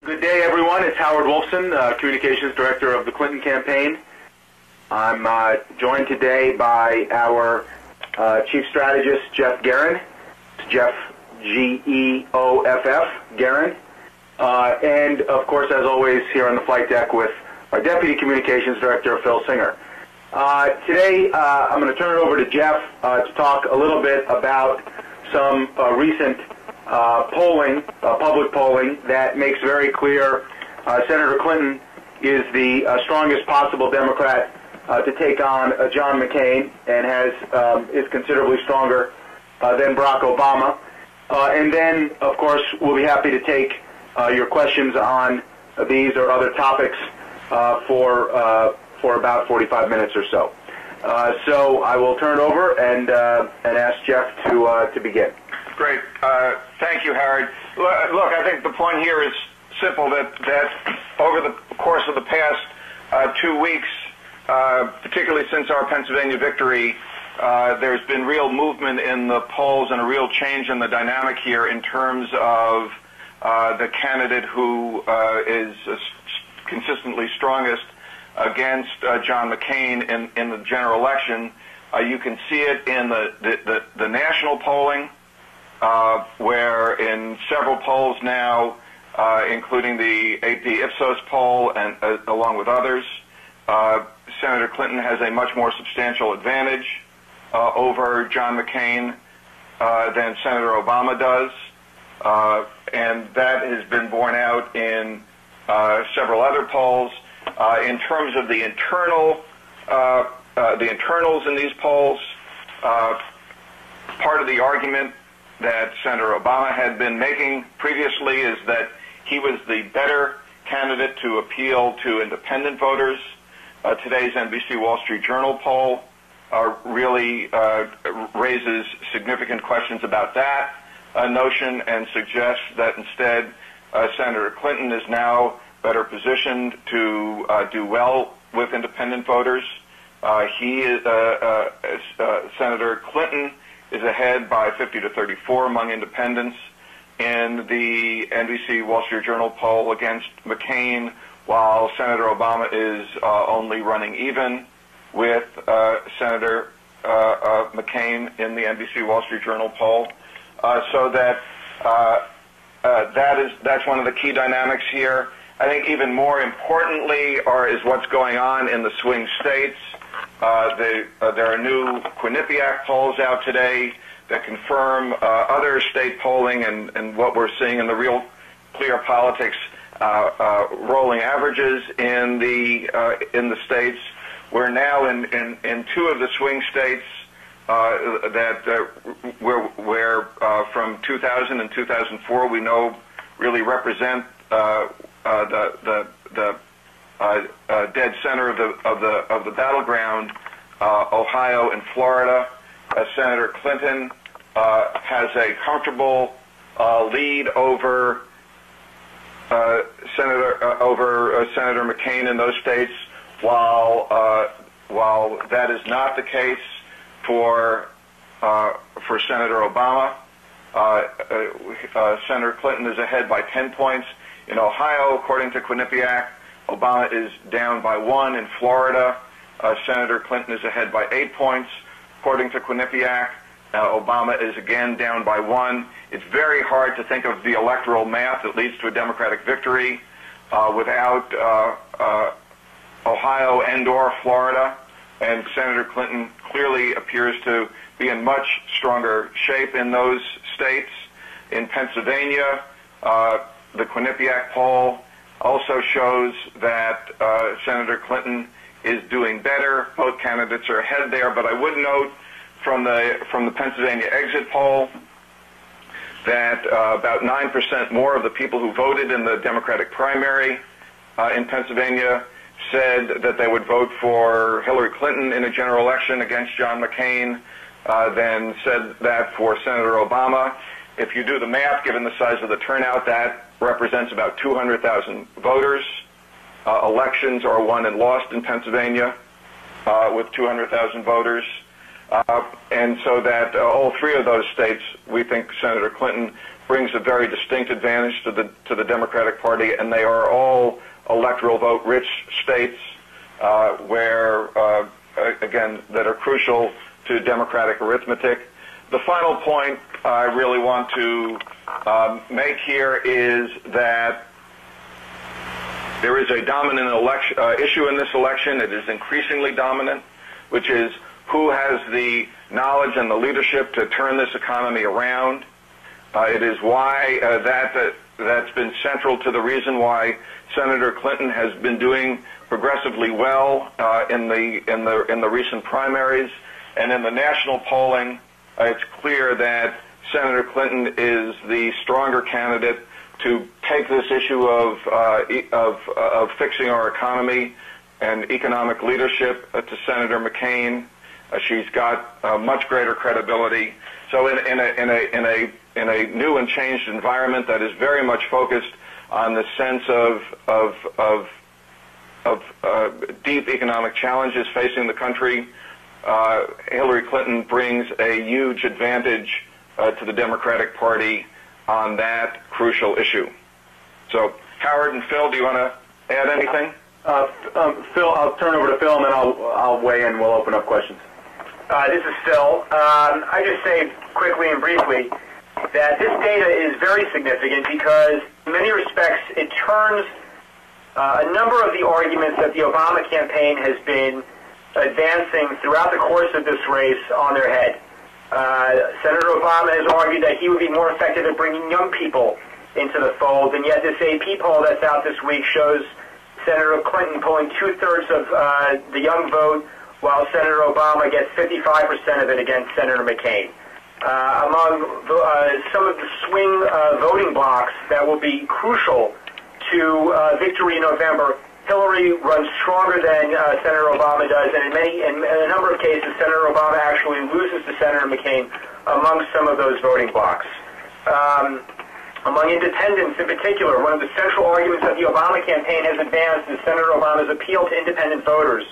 Good day, everyone. It's Howard Wolfson, Communications Director of the Clinton campaign. I'm joined today by our Chief Strategist, Geoff Garin. It's Geoff, G-E-O-F-F, Garin. And, of course, as always, here on the flight deck with our Deputy Communications Director, Phil Singer. Today, I'm going to turn it over to Geoff to talk a little bit about some recent polling, public polling, that makes very clear Senator Clinton is the strongest possible Democrat to take on John McCain, and is considerably stronger than Barack Obama. And then, of course, we'll be happy to take your questions on these or other topics for about 45 minutes or so. So I will turn it over and ask Geoff to begin. Great. Thank you, Howard. Look, I think the point here is simple, that over the course of the past 2 weeks, particularly since our Pennsylvania victory, there's been real movement in the polls and a real change in the dynamic here in terms of the candidate who is consistently strongest against John McCain in the general election. You can see it in the national polling, where in several polls now, including the AP Ipsos poll and along with others, Senator Clinton has a much more substantial advantage over John McCain than Senator Obama does, and that has been borne out in several other polls. In terms of the internals in these polls, part of the argument that Senator Obama had been making previously is that he was the better candidate to appeal to independent voters. Today's NBC Wall Street Journal poll really raises significant questions about that notion and suggests that instead Senator Clinton is now better positioned to do well with independent voters. Senator Clinton is ahead by 50 to 34 among independents in the NBC Wall Street Journal poll against McCain, while Senator Obama is only running even with Senator McCain in the NBC Wall Street Journal poll. So that's one of the key dynamics here. I think even more importantly is what's going on in the swing states. There are new Quinnipiac polls out today that confirm other state polling and what we're seeing in the Real Clear Politics rolling averages in the states. We're now in two of the swing states where from 2000 and 2004 we know really represent the dead center of the battleground, Ohio and Florida. Senator Clinton has a comfortable lead over Senator McCain in those states, while that is not the case for Senator Obama. Senator Clinton is ahead by 10 points. In Ohio, according to Quinnipiac, Obama is down by 1. In Florida, Senator Clinton is ahead by 8 points. According to Quinnipiac, Obama is again down by 1. It's very hard to think of the electoral math that leads to a Democratic victory without Ohio and/or Florida. And Senator Clinton clearly appears to be in much stronger shape in those states. In Pennsylvania, the Quinnipiac poll also shows that Senator Clinton is doing better. Both candidates are ahead there, but I would note from the Pennsylvania exit poll that about 9% more of the people who voted in the Democratic primary in Pennsylvania said that they would vote for Hillary Clinton in a general election against John McCain than said that for Senator Obama. If you do the math, given the size of the turnout, that represents about 200,000 voters. Elections are won and lost in Pennsylvania with 200,000 voters. And so that all three of those states, we think Senator Clinton brings a very distinct advantage to the Democratic Party, and they are all electoral vote-rich states where, again, that are crucial to Democratic arithmetic. The final point I really want to make here is that there is a dominant issue in this election. It is increasingly dominant, which is who has the knowledge and the leadership to turn this economy around. It is why that's been central to the reason why Senator Clinton has been doing progressively well in the recent primaries, and in the national polling, it's clear that Senator Clinton is the stronger candidate to take this issue of fixing our economy and economic leadership to Senator McCain. She's got much greater credibility. So in a new and changed environment that is very much focused on the sense of deep economic challenges facing the country, Hillary Clinton brings a huge advantage to the Democratic Party on that crucial issue. So, Howard and Phil, do you want to add anything? Phil, I'll turn over to Phil, and then I'll weigh in. We'll open up questions. This is Phil. I just say quickly and briefly that this data is very significant because in many respects it turns a number of the arguments that the Obama campaign has been advancing throughout the course of this race on their head. Senator Obama has argued that he would be more effective at bringing young people into the fold, and yet this AP poll that's out this week shows Senator Clinton pulling two-thirds of the young vote, while Senator Obama gets 55% of it against Senator McCain. Among some of the swing voting blocks that will be crucial to victory in November, Hillary runs stronger than Senator Obama does, and in a number of cases, Senator Obama actually loses to Senator McCain among some of those voting blocks. Among independents in particular, one of the central arguments that the Obama campaign has advanced is Senator Obama's appeal to independent voters.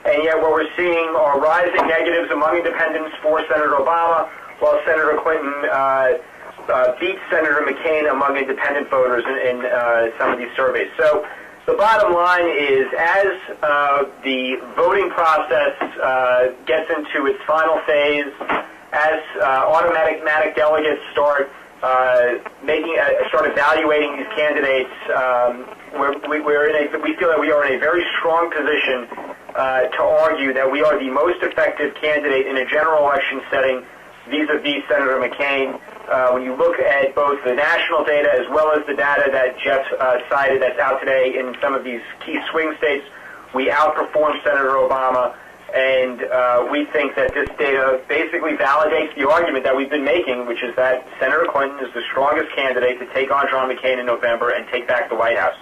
And yet what we're seeing are rising negatives among independents for Senator Obama, while Senator Clinton beats Senator McCain among independent voters in some of these surveys. So the bottom line is, as the voting process gets into its final phase, as automatic delegates start evaluating these candidates, we feel that we are in a very strong position to argue that we are the most effective candidate in a general election setting vis-a-vis Senator McCain. When you look at both the national data as well as the data that Jeff cited that's out today in some of these key swing states, we outperform Senator Obama, and we think that this data basically validates the argument that we've been making, which is that Senator Clinton is the strongest candidate to take on John McCain in November and take back the White House.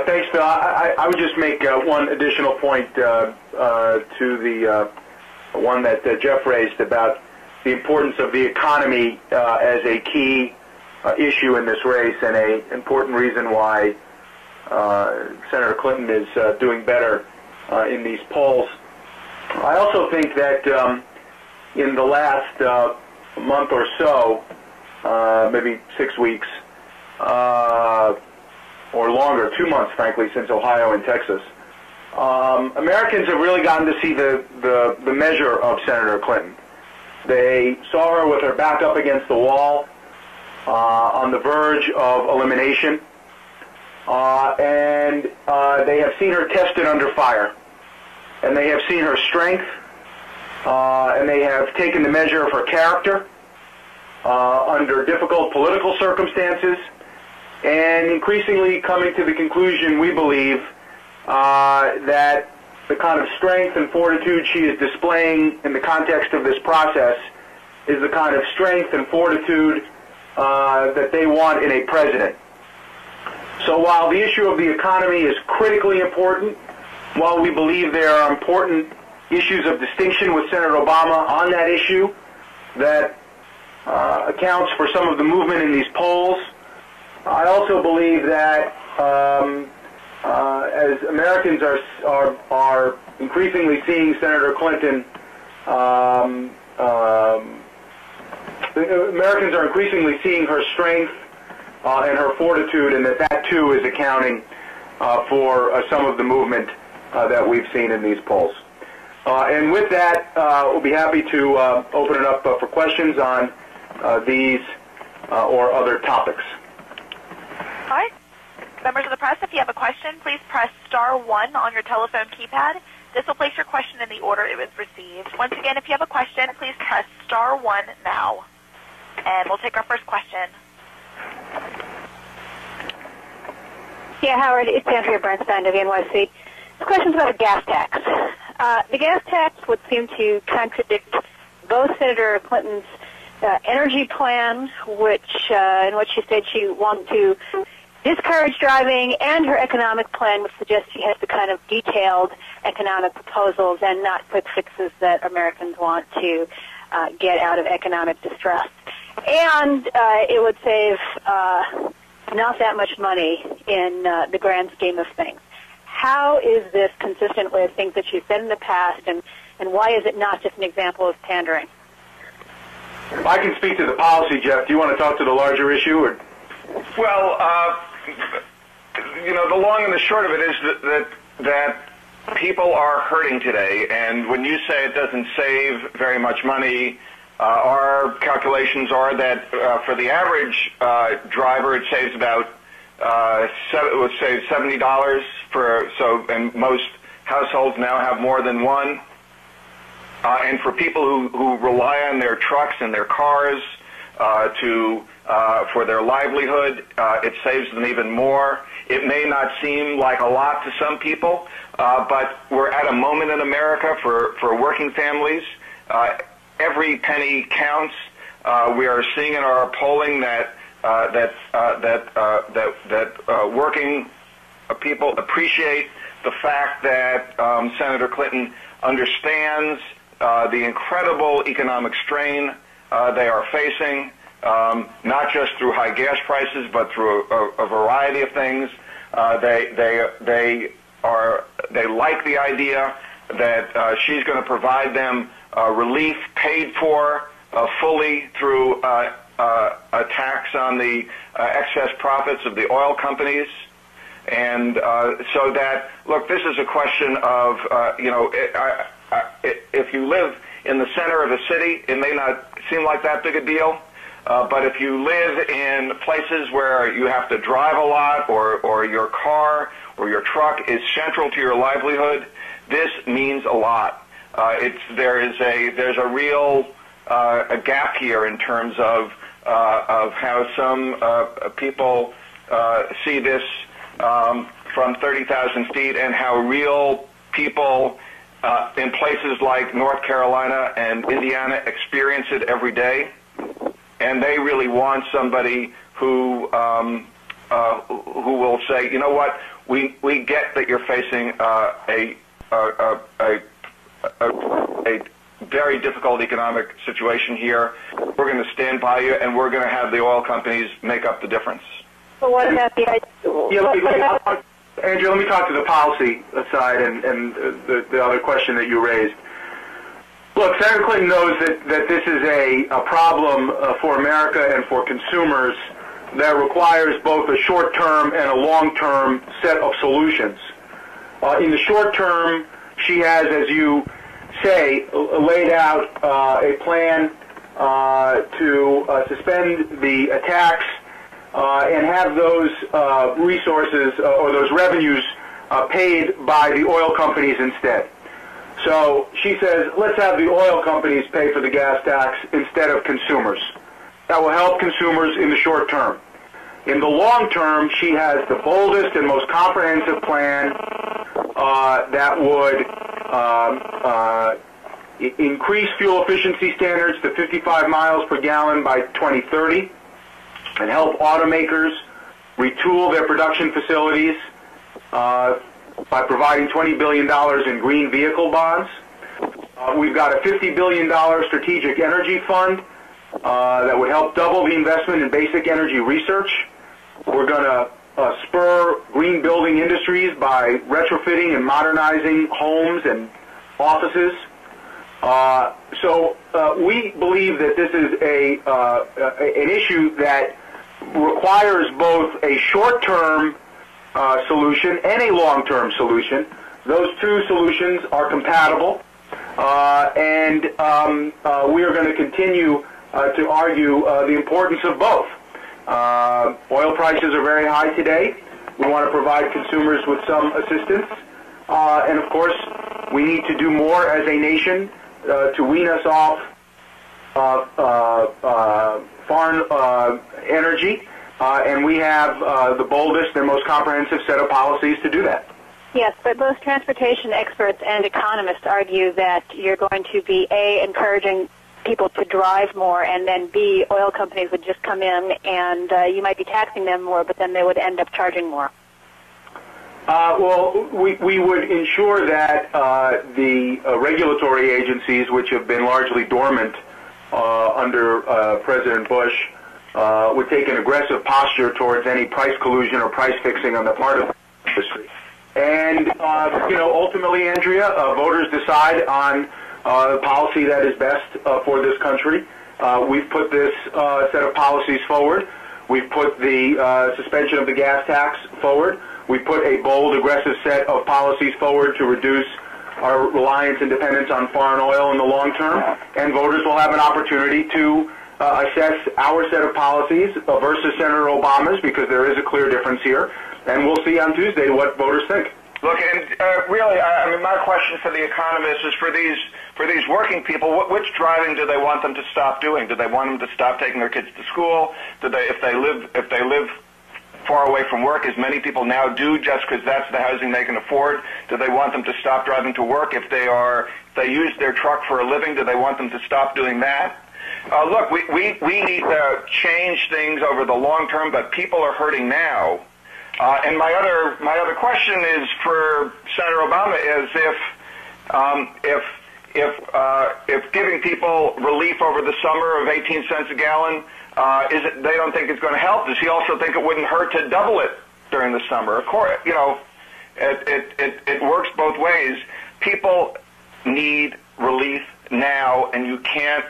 Thanks, Phil. I would just make one additional point to the one that Jeff raised about the importance of the economy as a key issue in this race, and an important reason why Senator Clinton is doing better in these polls. I also think that in the last month or so, maybe 6 weeks, or longer, 2 months, frankly, since Ohio and Texas, Americans have really gotten to see the measure of Senator Clinton. They saw her with her back up against the wall, on the verge of elimination, and they have seen her tested under fire. And they have seen her strength, and they have taken the measure of her character under difficult political circumstances, and increasingly coming to the conclusion, we believe, that the kind of strength and fortitude she is displaying in the context of this process is the kind of strength and fortitude that they want in a president. So while the issue of the economy is critically important, while we believe there are important issues of distinction with Senator Obama on that issue that accounts for some of the movement in these polls, I also believe that as Americans are increasingly seeing Senator Clinton Americans are increasingly seeing her strength and her fortitude, and that too is accounting for some of the movement that we've seen in these polls. And with that, we'll be happy to open it up for questions on these or other topics. All right. Members of the press, if you have a question, please press *1 on your telephone keypad. This will place your question in the order it was received. Once again, if you have a question, please press *1 now. And we'll take our first question. Yeah, Howard, it's Andrea Bernstein of NYC. This question's about the gas tax. The gas tax would seem to contradict both Senator Clinton's energy plan, which in which she said she wanted to discourage driving, and her economic plan, which suggests she has the kind of detailed economic proposals and not quick fixes that Americans want to get out of economic distress. And it would save not that much money in the grand scheme of things. How is this consistent with things that you've said in the past, and why is it not just an example of pandering? I can speak to the policy, Jeff. Do you want to talk to the larger issue? Or? Well, the long and the short of it is that people are hurting today, and when you say it doesn't save very much money, our calculations are that for the average driver, it saves about $70 and most households now have more than one. And for people who rely on their trucks and their cars for their livelihood, it saves them even more. It may not seem like a lot to some people, but we're at a moment in America for working families. Every penny counts. We are seeing in our polling that working people appreciate the fact that Senator Clinton understands the incredible economic strain they are facing, not just through high gas prices, but through a variety of things. They like the idea that she's going to provide them relief paid for fully through a tax on the excess profits of the oil companies. And so that, look, this is a question of, if you live in the center of a city, it may not seem like that big a deal. But if you live in places where you have to drive a lot, or your car or your truck is central to your livelihood, this means a lot. There's a real a gap here in terms of how some people see this from 30,000 feet, and how real people in places like North Carolina and Indiana experience it every day. And they really want somebody who will say, you know what, we get that you're facing a very difficult economic situation here. We're going to stand by you, and we're going to have the oil companies make up the difference. So what about the Andrew, let me talk to the policy side and the other question that you raised. Look, Senator Clinton knows that this is a problem for America and for consumers that requires both a short-term and a long-term set of solutions. In the short term, she has, as you say, laid out a plan to suspend the tax and have those resources or those revenues paid by the oil companies instead. So she says, let's have the oil companies pay for the gas tax instead of consumers. That will help consumers in the short term. In the long term, she has the boldest and most comprehensive plan that would increase fuel efficiency standards to 55 miles per gallon by 2030 and help automakers retool their production facilities by providing $20 billion in green vehicle bonds. We've got a $50 billion strategic energy fund that would help double the investment in basic energy research. We're going to spur green building industries by retrofitting and modernizing homes and offices. So we believe that this is an issue that requires both a short-term solution and a long-term solution. Those two solutions are compatible, and we are going to continue to argue the importance of both. Oil prices are very high today. We want to provide consumers with some assistance. And, of course, we need to do more as a nation to wean us off foreign energy. And we have the boldest and most comprehensive set of policies to do that. Yes, but both transportation experts and economists argue that you're going to be, A, encouraging people to drive more, and then B, oil companies would just come in and you might be taxing them more, but then they would end up charging more. Well, we would ensure that the regulatory agencies, which have been largely dormant under President Bush, would take an aggressive posture towards any price collusion or price fixing on the part of the industry. And, ultimately, Andrea, voters decide on the policy that is best for this country. We've put this set of policies forward. We've put the suspension of the gas tax forward. We put a bold, aggressive set of policies forward to reduce our reliance and dependence on foreign oil in the long term. And voters will have an opportunity to assess our set of policies versus Senator Obama's, because there is a clear difference here. And we'll see on Tuesday what voters think. Look, and really, I mean, my question for the economists is for these working people, which driving do they want them to stop doing? Do they want them to stop taking their kids to school? Do they, if they live far away from work, as many people now do, just because that's the housing they can afford? Do they want them to stop driving to work? If they use their truck for a living, do they want them to stop doing that? Look, we need to change things over the long term, but people are hurting now. And my other question is for Senator Obama is if giving people relief over the summer of 18 cents a gallon, they don't think it's going to help. Does he also think it wouldn't hurt to double it during the summer? Of course, it works both ways. People need relief now, and you can't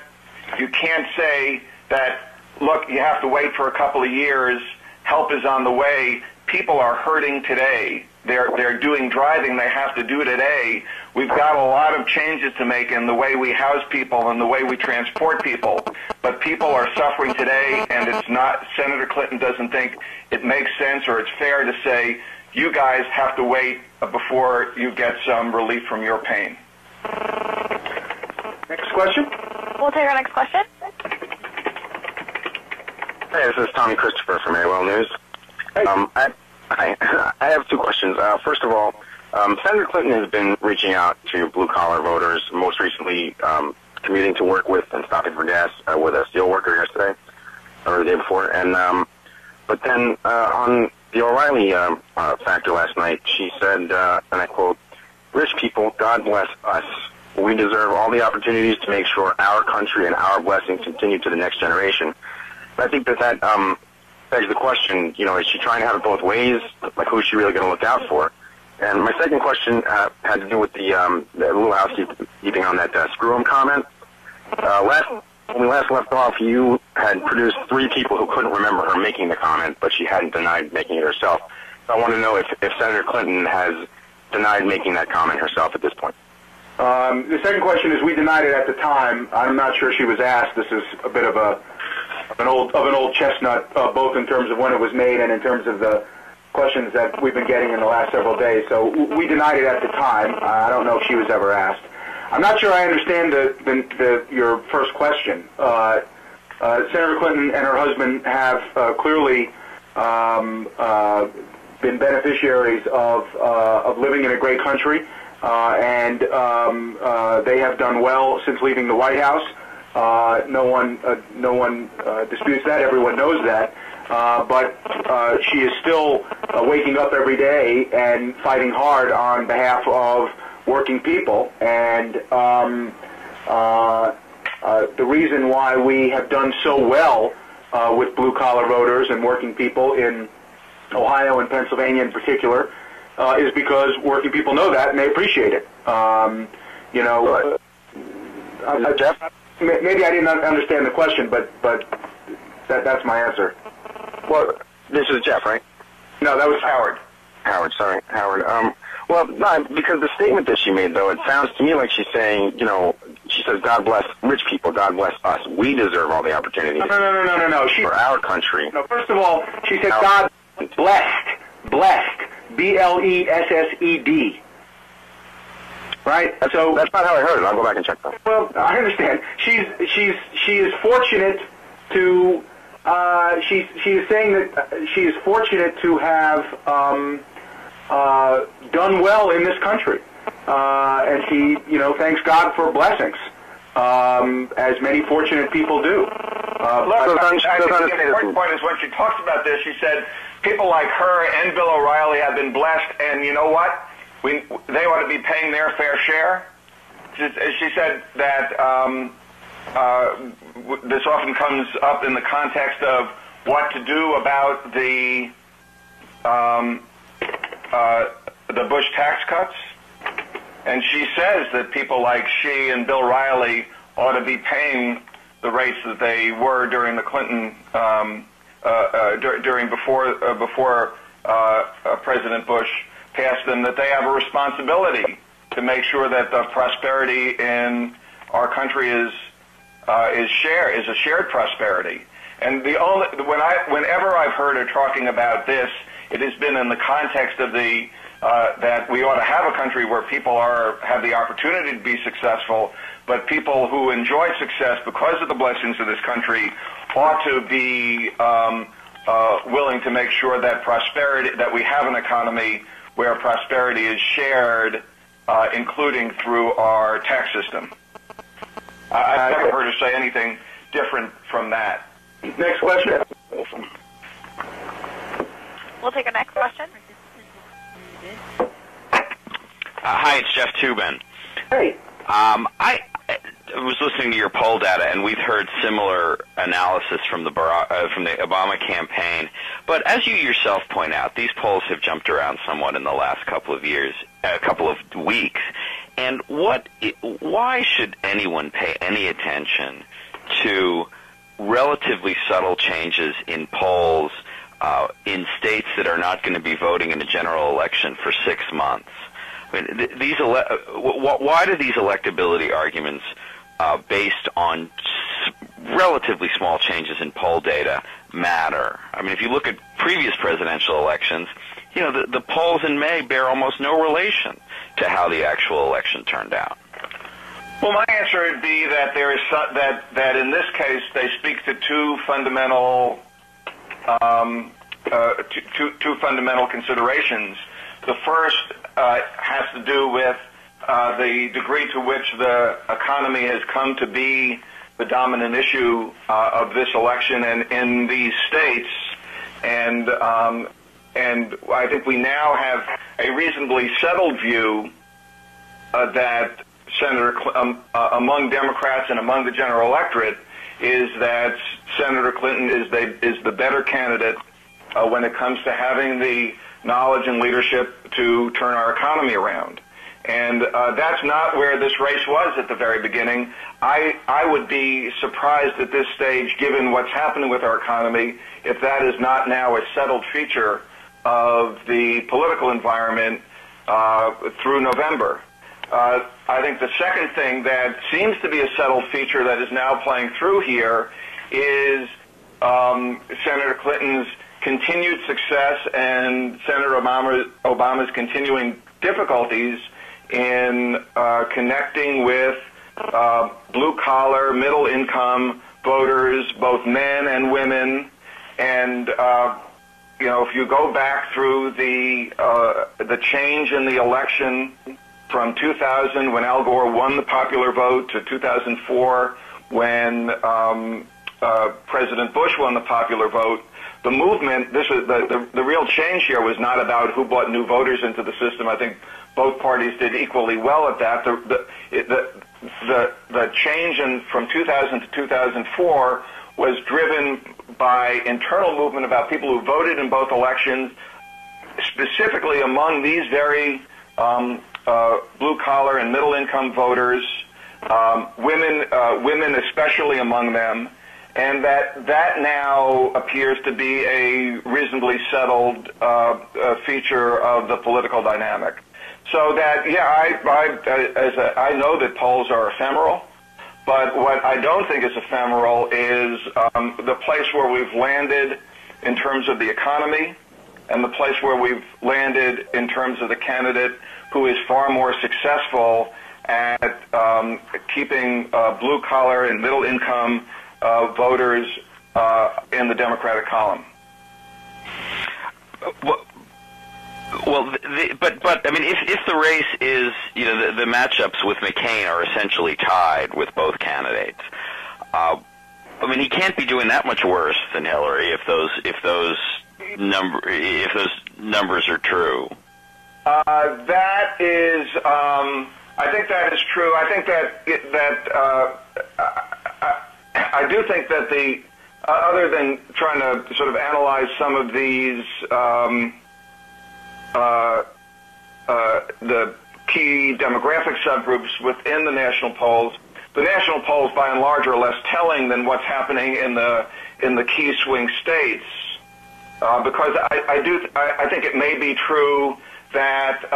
say that, look, you have to wait for a couple of years. Help is on the way. People are hurting today. They're doing driving they have to do today. We've got a lot of changes to make in the way we house people and the way we transport people. But people are suffering today, and it's not, Senator Clinton doesn't think it makes sense or it's fair to say, you guys have to wait before you get some relief from your pain. Next question. We'll take our next question. Hey, this is Tommy Christopher from AOL News. Hey. I have two questions. First of all, Senator Clinton has been reaching out to blue-collar voters, most recently commuting to work with and stopping for gas with a steel worker yesterday, or the day before. And but then on the O'Reilly factor last night, she said, and I quote, "Rich people, God bless us. We deserve all the opportunities to make sure our country and our blessings continue to the next generation." I think that begs the question, is she trying to have it both ways? Like, who's she really going to look out for? And my second question had to do with the little housekeeping on that screw-em comment. When we last left off, you had produced 3 people who couldn't remember her making the comment, but she hadn't denied making it herself. So I want to know if Senator Clinton has denied making that comment herself at this point. The second question is, we denied it at the time. I'm not sure she was asked. This is a bit of an old chestnut, both in terms of when it was made and in terms of the questions that we've been getting in the last several days. So we denied it at the time. I don't know if she was ever asked. I'm not sure I understand your first question. Senator Clinton and her husband have clearly been beneficiaries of living in a great country, and they have done well since leaving the White House. No one disputes that. Everyone knows that. But she is still waking up every day and fighting hard on behalf of working people. And the reason why we have done so well with blue-collar voters and working people in Ohio and Pennsylvania in particular is because working people know that and they appreciate it. Jeff? Maybe I didn't understand the question, but that's my answer. Well, this is Jeff, right? No, that was Howard. Howard, sorry, Howard. Well, no, because the statement that she made, though, it sounds to me like she's saying, she says, God bless rich people, God bless us. We deserve all the opportunities. No. For our country. No, first of all, she said God blessed, B-L-E-S-S-E-D. Right? That's not how I heard it. I'll go back and check that. Well, I understand. She is fortunate to, she is saying that she is fortunate to have done well in this country. And she, thanks God for blessings, as many fortunate people do. I think the important point is when she talks about this, she said people like her and Bill O'Reilly have been blessed, and you know what? They ought to be paying their fair share. She said that this often comes up in the context of what to do about the Bush tax cuts. And she says that people like she and Bill O'Reilly ought to be paying the rates that they were during the Clinton, before President Bush passed them, that they have a responsibility to make sure that the prosperity in our country is a shared prosperity. And whenever I've heard her talking about this, it has been in the context of that we ought to have a country where people have the opportunity to be successful, but people who enjoy success because of the blessings of this country ought to be willing to make sure that we have an economy where prosperity is shared, including through our tax system. I've never heard her say anything different from that. Next question. We'll take a next question. Hi, it's Jeff Toobin. Hey. I was listening to your poll data, and we've heard similar analysis from the Obama campaign. But as you yourself point out, these polls have jumped around somewhat in the last couple of weeks. And why should anyone pay any attention to relatively subtle changes in polls in states that are not going to be voting in a general election for 6 months? I mean, why do these electability arguments based on relatively small changes in poll data matter? I mean, if you look at previous presidential elections, the polls in May bear almost no relation to how the actual election turned out. Well, my answer would be that there is that in this case they speak to two fundamental considerations. The first has to do with the degree to which the economy has come to be the dominant issue of this election and in these states, and I think we now have a reasonably settled view that among Democrats and among the general electorate is that Senator Clinton is the better candidate when it comes to having the knowledge and leadership to turn our economy around. And that's not where this race was at the very beginning. I would be surprised at this stage, given what's happening with our economy, if that is not now a settled feature of the political environment through November. I think the second thing that seems to be a settled feature that is now playing through here is Senator Clinton's continued success and Senator Obama's continuing difficulties in connecting with blue-collar, middle-income voters, both men and women. And if you go back through the change in the election from 2000, when Al Gore won the popular vote, to 2004, when President Bush won the popular vote, the movement, the real change here was not about who brought new voters into the system. I think both parties did equally well at that. The change from 2000 to 2004 was driven by internal movement about people who voted in both elections, specifically among these very blue-collar and middle-income voters women especially among them, and that now appears to be a reasonably settled feature of the political dynamic. So that, I know that polls are ephemeral, but what I don't think is ephemeral is the place where we've landed in terms of the economy and the place where we've landed in terms of the candidate who is far more successful at keeping blue-collar and middle-income voters in the Democratic column. But I mean, if the race is, the matchups with McCain are essentially tied with both candidates. I mean, he can't be doing that much worse than Hillary if those numbers are true. That is, I think that is true. I think I do think that other than trying to sort of analyze some of these, the key demographic subgroups within the national polls, the national polls by and large are less telling than what's happening in the key swing states, because I think it may be true that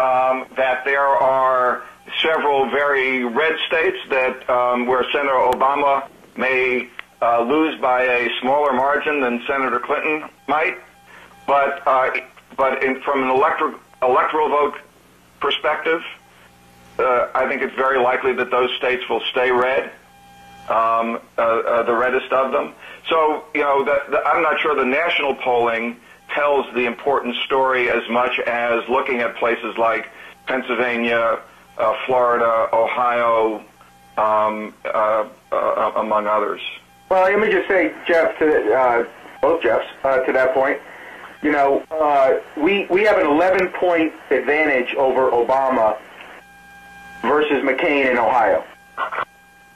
there are several very red states that where Senator Obama may lose by a smaller margin than Senator Clinton might, but from an electoral vote perspective, I think it's very likely that those states will stay red, the reddest of them. So, I'm not sure the national polling tells the important story as much as looking at places like Pennsylvania, Florida, Ohio, among others. Well, let me just say, Jeff, to both Jeffs, to that point, we have an 11-point advantage over Obama versus McCain in Ohio.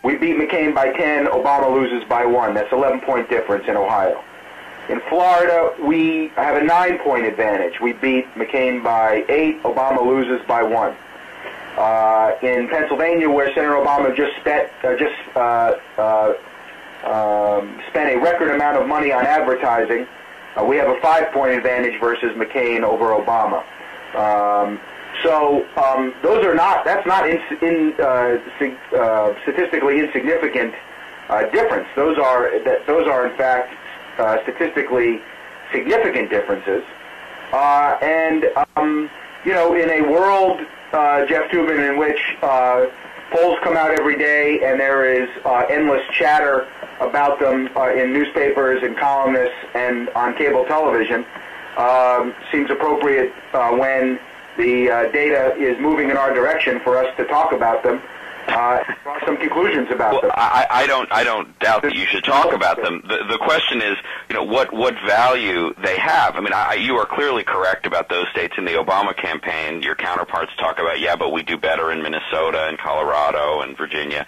We beat McCain by 10, Obama loses by 1. That's 11-point difference in Ohio. In Florida, we have a 9-point advantage. We beat McCain by 8, Obama loses by 1. In Pennsylvania, where Senator Obama just spent a record amount of money on advertising, we have a 5-point advantage versus McCain over Obama. That's not statistically insignificant difference. Those are in fact statistically significant differences. In a world, Jeff Toobin, in which polls come out every day and there is endless chatter about them in newspapers and columnists and on cable television, seems appropriate when the data is moving in our direction for us to talk about them, draw some conclusions about them. I don't doubt that you should talk about them. The question is, what value they have. I mean, you are clearly correct about those states in the Obama campaign. Your counterparts talk about, but we do better in Minnesota and Colorado and Virginia.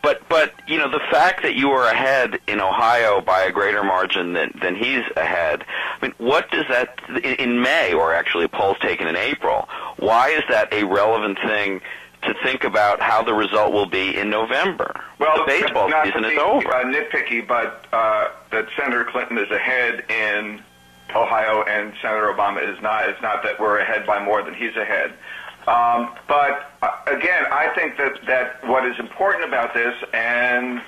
But the fact that you are ahead in Ohio by a greater margin than he's ahead, I mean, what does that, in May, or actually polls taken in April, why is that a relevant thing to think about how the result will be in November? Well, the baseball season is over. Nitpicky, but that Senator Clinton is ahead in Ohio and Senator Obama is not. It's not that we're ahead by more than he's ahead. But again, I think that what is important about this and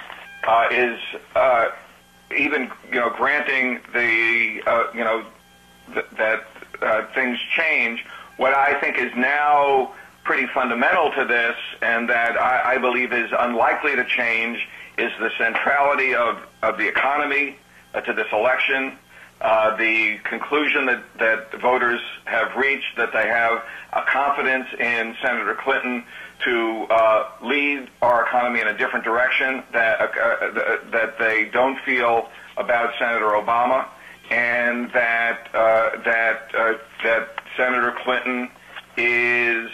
is even granting that things change. What I think is now pretty fundamental to this, and that I believe is unlikely to change, is the centrality of the economy to this election, the conclusion that voters have reached, that they have a confidence in Senator Clinton to lead our economy in a different direction that they don't feel about Senator Obama, and that Senator Clinton is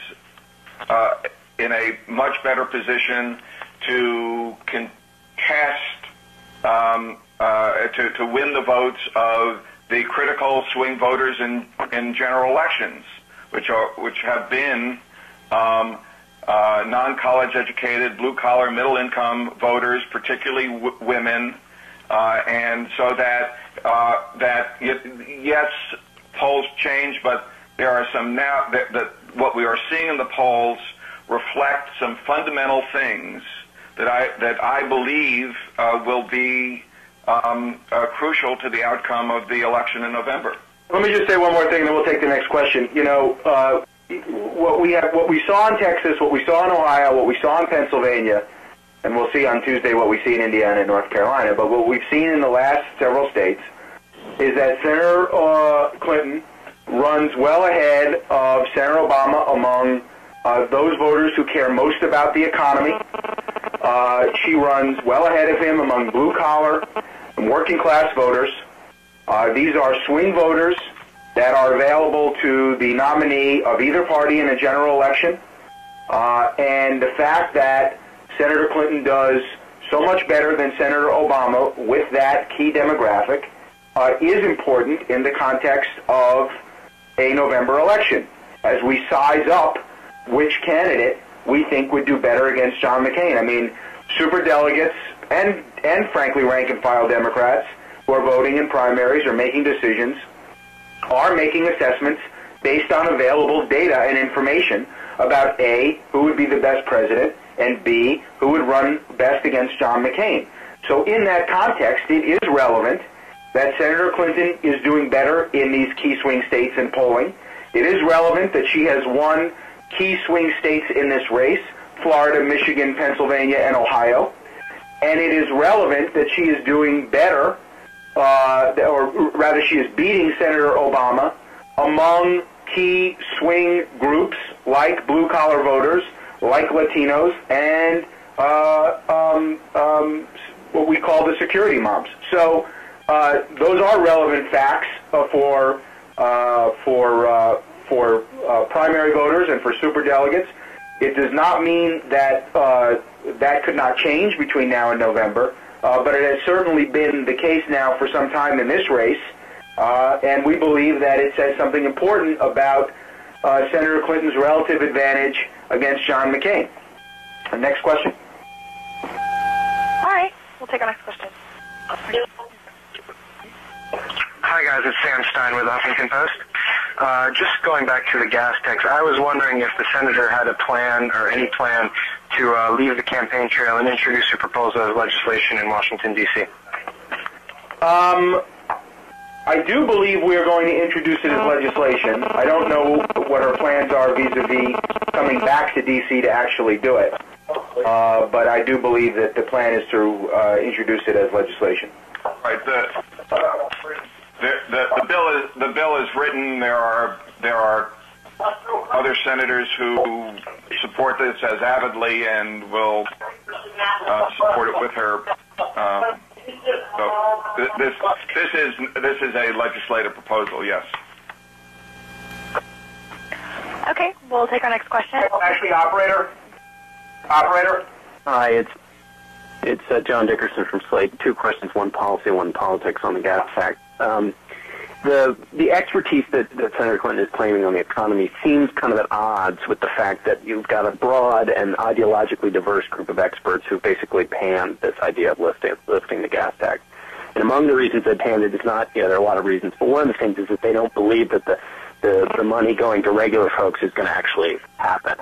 in a much better position to contest, to win the votes of the critical swing voters in general elections, which have been non-college educated, blue-collar, middle-income voters, particularly women, and so that yes, polls change, but there are some now that what we are seeing in the polls reflect some fundamental things that I believe will be crucial to the outcome of the election in November. Let me just say one more thing, then we'll take the next question. You know, what we saw in Texas, what we saw in Ohio, what we saw in Pennsylvania, and we'll see on Tuesday what we see in Indiana and North Carolina. But what we've seen in the last several states is that Senator Clinton runs well ahead of Senator Obama among those voters who care most about the economy. She runs well ahead of him among blue-collar and working-class voters. These are swing voters that are available to the nominee of either party in a general election. And the fact that Senator Clinton does so much better than Senator Obama with that key demographic is important in the context of a November election, as we size up which candidate we think would do better against John McCain. I mean, superdelegates and frankly rank-and-file Democrats who are voting in primaries or making decisions are making assessments based on available data and information about A, who would be the best president, and B, who would run best against John McCain. So in that context, it is relevant that Senator Clinton is doing better in these key swing states in polling. It is relevant that she has won key swing states in this race, Florida, Michigan, Pennsylvania, and Ohio. And it is relevant that she is doing better, or rather she is beating Senator Obama among key swing groups like blue-collar voters, like Latinos, and what we call the security moms. So those are relevant facts for primary voters and for superdelegates. It does not mean that that could not change between now and November, but it has certainly been the case now for some time in this race, and we believe that it says something important about Senator Clinton's relative advantage against John McCain. Next question. All right, we'll take our next question. Hi guys, it's Sam Stein with Huffington Post. Just going back to the gas tax, I was wondering if the senator had a plan or any plan to leave the campaign trail and introduce a proposal of legislation in Washington, D.C. I do believe we are going to introduce it as legislation. I don't know what her plans are vis-a-vis coming back to D.C. to actually do it. But I do believe that the plan is to introduce it as legislation. Right. The bill is written. There are other senators who support this as avidly and will support it with her. So this is a legislative proposal. Yes. Okay, we'll take our next question. Actually, operator. Hi, it's John Dickerson from Slate. Two questions, one policy, one politics on the gas tax. The expertise that Senator Clinton is claiming on the economy seems kind of at odds with the fact that you've got a broad and ideologically diverse group of experts who basically panned this idea of lifting the gas tax. And among the reasons they panned it is not, there are a lot of reasons, but one of the things is that they don't believe that the money going to regular folks is going to actually happen.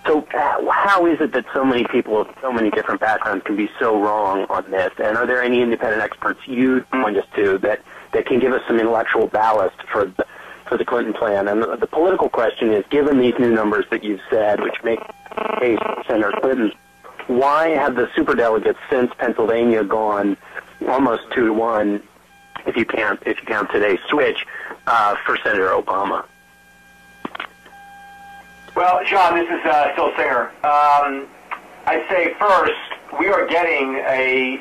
So how is it that so many people of so many different backgrounds can be so wrong on this? And are there any independent experts you'd point us to that can give us some intellectual ballast for the Clinton plan? And the political question is, given these new numbers that you've said, which make the case for Senator Clinton, why have the superdelegates since Pennsylvania gone almost 2-1, if you count today's switch, for Senator Obama? Well, John, this is Phil Singer. I'd say first, we are getting a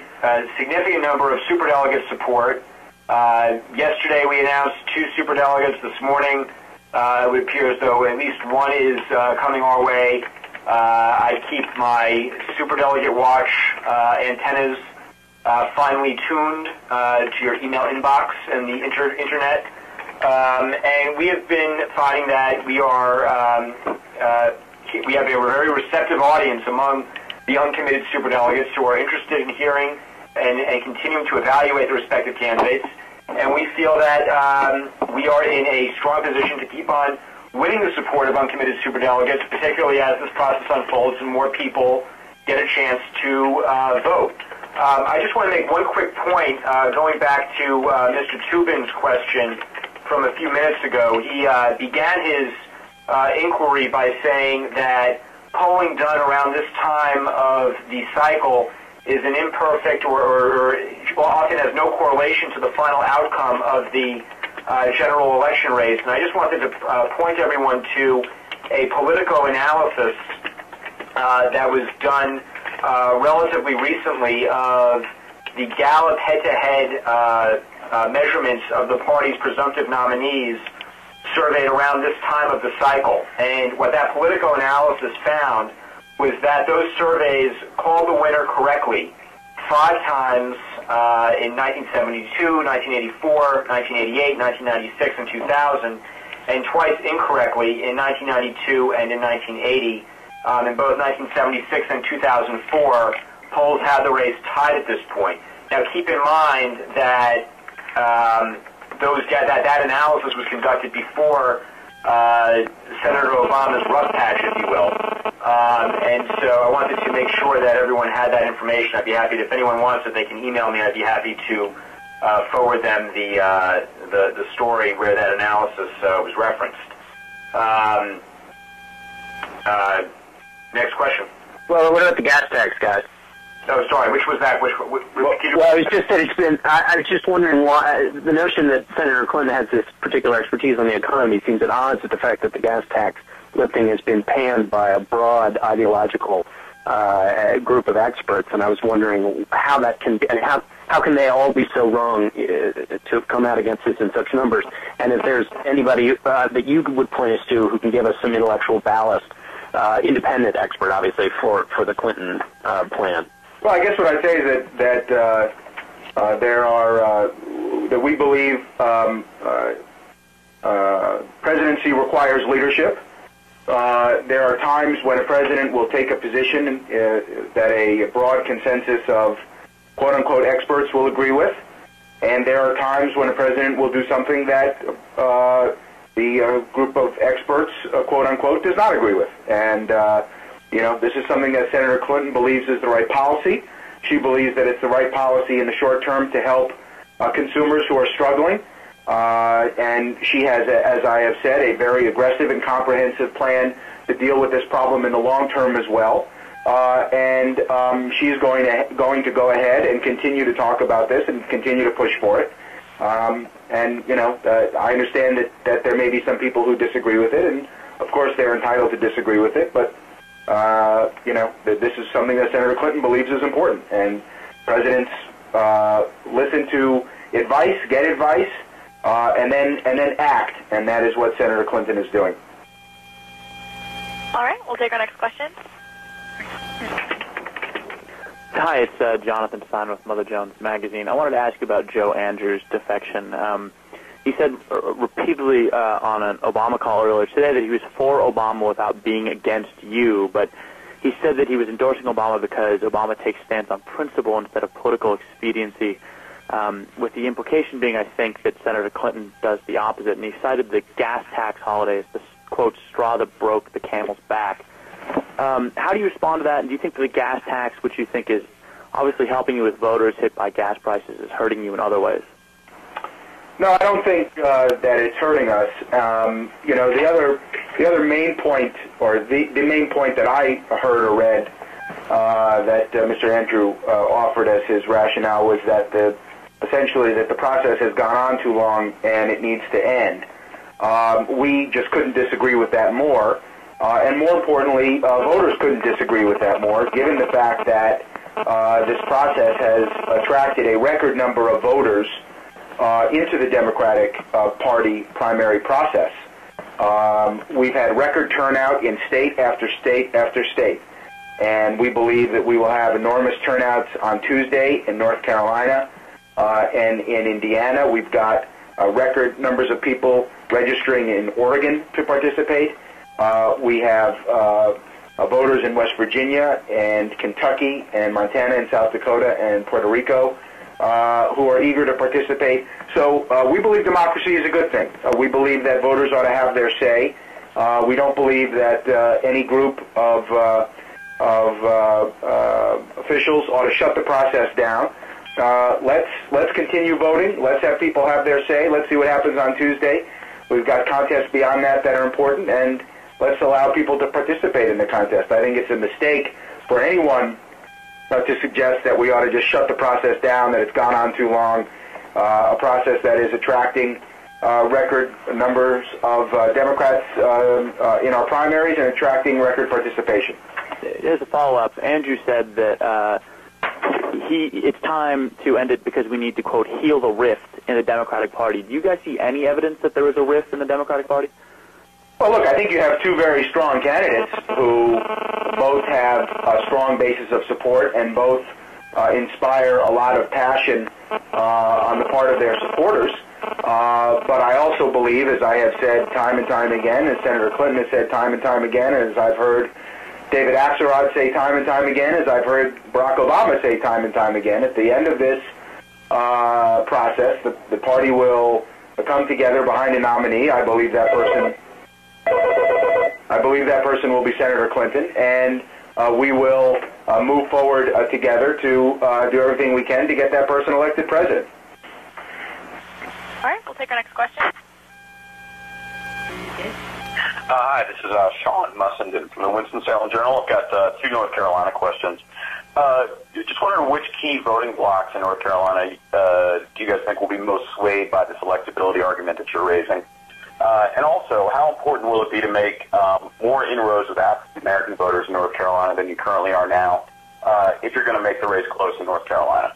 significant number of superdelegate support. Yesterday we announced 2 superdelegates. This morning it would appear as though at least one is coming our way. I keep my superdelegate watch antennas finely tuned to your email inbox and the internet. And we have been finding that we are we have a very receptive audience among the uncommitted superdelegates who are interested in hearing and continuing to evaluate the respective candidates. And we feel that we are in a strong position to keep on winning the support of uncommitted superdelegates, particularly as this process unfolds and more people get a chance to vote. I just want to make one quick point, going back to Mr. Toobin's question from a few minutes ago. He began his inquiry by saying that polling done around this time of the cycle is an imperfect or often has no correlation to the final outcome of the general election race. And I just wanted to point everyone to a Politico analysis that was done relatively recently of the Gallup head-to-head measurements of the party's presumptive nominees surveyed around this time of the cycle. And what that Politico analysis found was that those surveys called the winner correctly 5 times in 1972, 1984, 1988, 1996, and 2000, and twice incorrectly in 1992 and in 1980. In both 1976 and 2004, polls had the race tied at this point. Now, keep in mind that that analysis was conducted before Senator Obama's rough patch, if you will. And so I wanted to make sure that everyone had that information. I'd be happy, if anyone wants it, they can email me. I'd be happy to forward them the story where that analysis was referenced. Next question. Well, what about the gas tax, guys? Oh, sorry. Which was that? Well, it was just that it's been. I was just wondering why the notion that Senator Clinton has this particular expertise on the economy seems at odds with the fact that the gas tax lifting has been panned by a broad ideological group of experts, and I was wondering how that can be, and how can they all be so wrong to come out against this in such numbers? And if there's anybody that you would point us to who can give us some intellectual ballast, independent expert, obviously, for the Clinton plan. Well, I guess what I'd say is that there are that we believe presidency requires leadership. There are times when a president will take a position that a broad consensus of quote-unquote experts will agree with, and there are times when a president will do something that the group of experts, quote-unquote, does not agree with. And this is something that Senator Clinton believes is the right policy. She believes that it's the right policy in the short term to help consumers who are struggling. And she has, as I have said, a very aggressive and comprehensive plan to deal with this problem in the long term as well. And she's going to go ahead and continue to talk about this and continue to push for it. I understand that there may be some people who disagree with it, and of course they're entitled to disagree with it, but this is something that Senator Clinton believes is important, and presidents listen to advice, get advice, and then act, and that is what Senator Clinton is doing. All right, we'll take our next question. Hi, it's Jonathan Stein with Mother Jones Magazine. I wanted to ask you about Joe Andrews' defection. He said repeatedly on an Obama call earlier today that he was for Obama without being against you, but he said that he was endorsing Obama because Obama takes stance on principle instead of political expediency, with the implication being, I think, that Senator Clinton does the opposite. And he cited the gas tax holiday as the, quote, straw that broke the camel's back. How do you respond to that? And do you think that the gas tax, which you think is obviously helping you with voters hit by gas prices, is hurting you in other ways? No, I don't think that it's hurting us. The other main point, or the main point that I heard or read that Mr. Andrew offered as his rationale was that essentially that the process has gone on too long and it needs to end. We just couldn't disagree with that more. And more importantly, voters couldn't disagree with that more, given the fact that this process has attracted a record number of voters into the Democratic Party primary process. We've had record turnout in state after state after state, and we believe that we will have enormous turnouts on Tuesday in North Carolina and in Indiana. We've got record numbers of people registering in Oregon to participate. We have voters in West Virginia and Kentucky and Montana and South Dakota and Puerto Rico who are eager to participate. So we believe democracy is a good thing. We believe that voters ought to have their say. We don't believe that any group of officials ought to shut the process down. Let's continue voting. Let's have people have their say. Let's see what happens on Tuesday. We've got contests beyond that are important, and let's allow people to participate in the contest. I think it's a mistake for anyone to suggest that we ought to just shut the process down, that it's gone on too long, a process that is attracting record numbers of Democrats in our primaries and attracting record participation. As a follow-up, Andrew said that it's time to end it because we need to, quote, heal the rift in the Democratic Party. Do you guys see any evidence that there was a rift in the Democratic Party? Well, look, I think you have two very strong candidates who both have a strong basis of support and both inspire a lot of passion on the part of their supporters. But I also believe, as I have said time and time again, as Senator Clinton has said time and time again, as I've heard David Axelrod say time and time again, as I've heard Barack Obama say time and time again, at the end of this process, the party will come together behind a nominee. I believe that person will be Senator Clinton, and we will move forward together to do everything we can to get that person elected president. All right, we'll take our next question. Hi, this is Sean Mussenden from the Winston-Salem Journal. I've got two North Carolina questions. Just wondering which key voting blocks in North Carolina do you guys think will be most swayed by this electability argument that you're raising? And also, how important will it be to make more inroads with African-American voters in North Carolina than you currently are now if you're going to make the race close in North Carolina?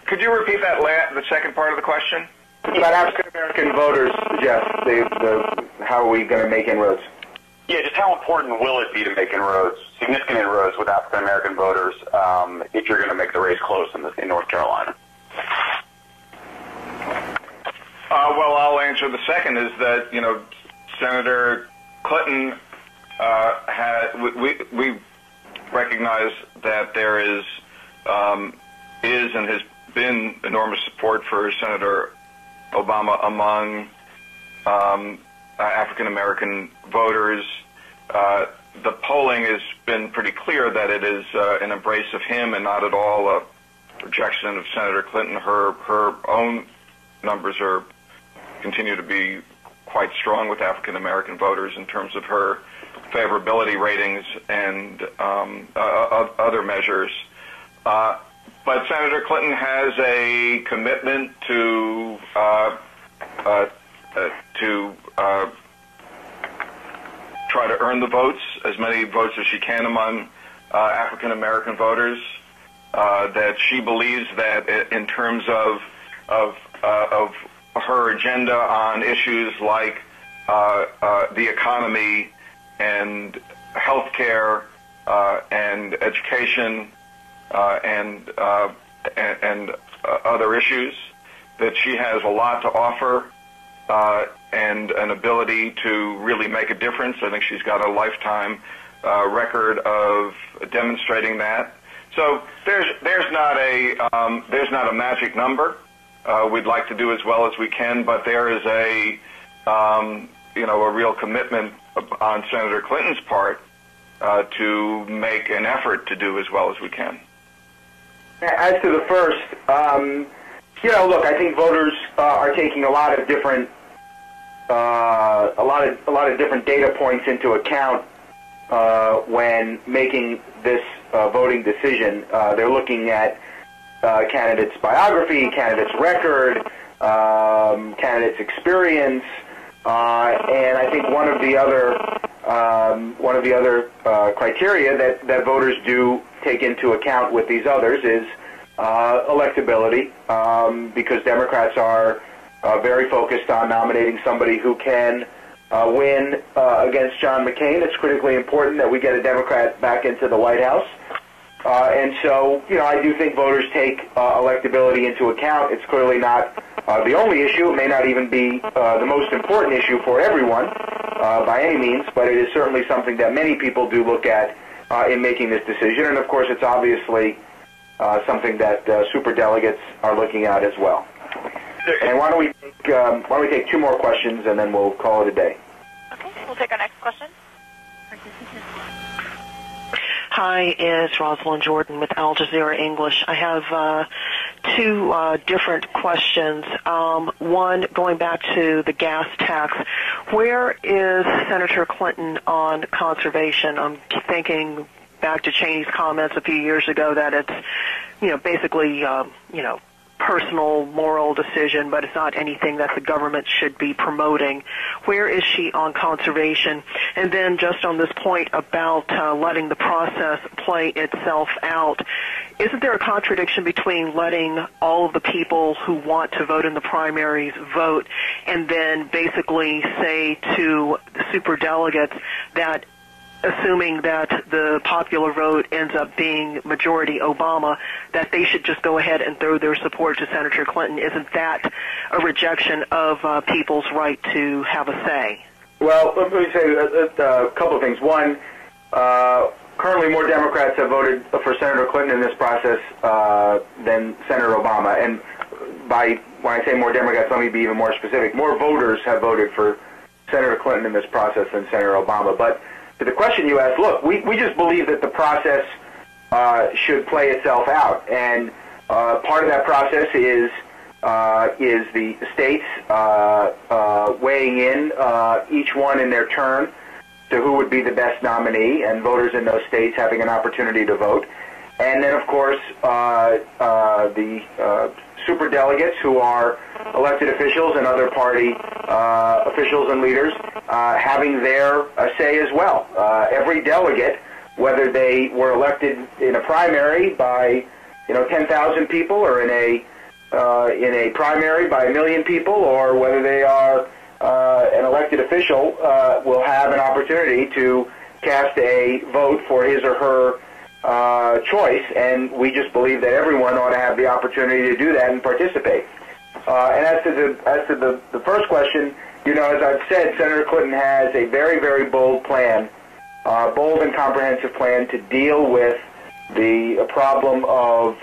Could you repeat that the second part of the question? About African-American voters, Jeff, how are we going to make inroads? Yeah, just how important will it be to make inroads, significant inroads with African-American voters if you're going to make the race close in North Carolina? Well, I'll answer the second. Is that Senator Clinton we recognize that there is and has been enormous support for Senator Obama among African American voters. The polling has been pretty clear that it is an embrace of him and not at all a rejection of Senator Clinton. Her own numbers continue to be quite strong with African American voters in terms of her favorability ratings and other measures. But Senator Clinton has a commitment to try to earn the votes, as many votes as she can among African American voters. That she believes that in terms of her agenda on issues like the economy and health care and education and other issues, that she has a lot to offer and an ability to really make a difference. I think she's got a lifetime record of demonstrating that. So there's not a magic number. We'd like to do as well as we can, but there is a real commitment on Senator Clinton's part to make an effort to do as well as we can. As to the first, look, I think voters are taking a lot of different different data points into account when making this voting decision. They're looking at candidates' biography, candidates' record, candidates' experience, and I think one of the other criteria that voters do take into account with these others is electability, because Democrats are very focused on nominating somebody who can win against John McCain. It's critically important that we get a Democrat back into the White House. And so, I do think voters take electability into account. It's clearly not the only issue. It may not even be the most important issue for everyone by any means, but it is certainly something that many people do look at in making this decision. And, of course, it's obviously something that superdelegates are looking at as well. And why don't we take two more questions, and then we'll call it a day. Okay, we'll take our next question. Hi, it's Rosalind Jordan with Al Jazeera English. I have two different questions. One, going back to the gas tax, where is Senator Clinton on conservation? I'm thinking back to Cheney's comments a few years ago that it's, basically, personal moral decision, but it's not anything that the government should be promoting. Where is she on conservation? And then just on this point about letting the process play itself out, isn't there a contradiction between letting all of the people who want to vote in the primaries vote and then basically say to the superdelegates that assuming that the popular vote ends up being majority Obama, that they should just go ahead and throw their support to Senator Clinton? Isn't that a rejection of people's right to have a say? Well, let me say a couple of things. One, currently more Democrats have voted for Senator Clinton in this process than Senator Obama. And when I say more Democrats, let me be even more specific. More voters have voted for Senator Clinton in this process than Senator Obama. But to the question you asked, look, we just believe that the process should play itself out, and part of that process is the states weighing in, each one in their turn, to who would be the best nominee, and voters in those states having an opportunity to vote. And then, of course, the superdelegates, who are elected officials and other party officials and leaders, having their say as well. Every delegate, whether they were elected in a primary by 10,000 people, or in a primary by 1 million people, or whether they are an elected official, will have an opportunity to cast a vote for his or her choice, and we just believe that everyone ought to have the opportunity to do that and participate. And as to the first question, as I've said, Senator Clinton has a very, very bold plan, bold and comprehensive plan to deal with the problem of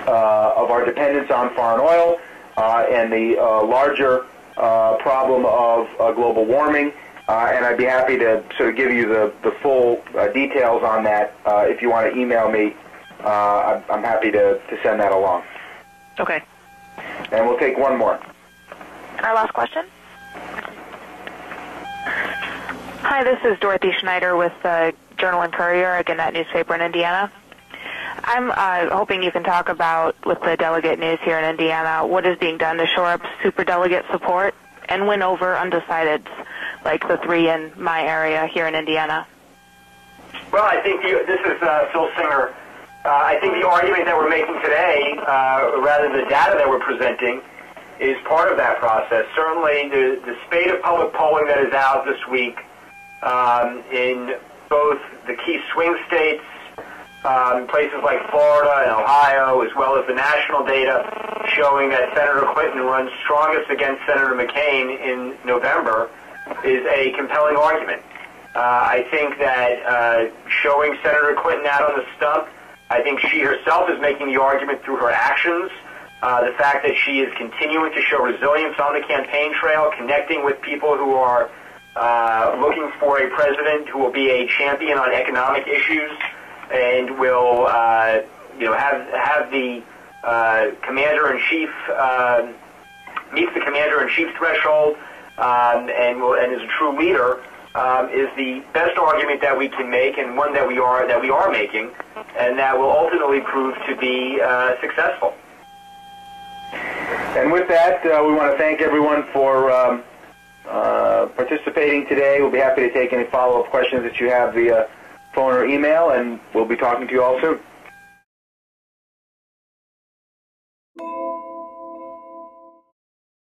our dependence on foreign oil and the larger problem of global warming. And I'd be happy to sort of give you the full details on that. If you want to email me, I'm happy to send that along. Okay. And we'll take one more. Our last question. Hi, this is Dorothy Schneider with Journal and Courier, a Gannett newspaper in Indiana. I'm hoping you can talk about, with the delegate news here in Indiana, what is being done to shore up superdelegate support and win over undecideds, like the three in my area here in Indiana. Well, I think this is Phil Singer. I think the argument that we're making today, rather the data that we're presenting, is part of that process. Certainly the spate of public polling that is out this week in both the key swing states, places like Florida and Ohio, as well as the national data showing that Senator Clinton runs strongest against Senator McCain in November, is a compelling argument. I think that showing Senator Clinton out on the stump, I think she herself is making the argument through her actions. The fact that she is continuing to show resilience on the campaign trail, connecting with people who are looking for a president who will be a champion on economic issues and will have the commander-in-chief meets the commander-in-chief threshold and is a true leader, is the best argument that we can make, and one that we are making, and that will ultimately prove to be successful. And with that, we want to thank everyone for participating today. We'll be happy to take any follow-up questions that you have via phone or email, and we'll be talking to you all soon.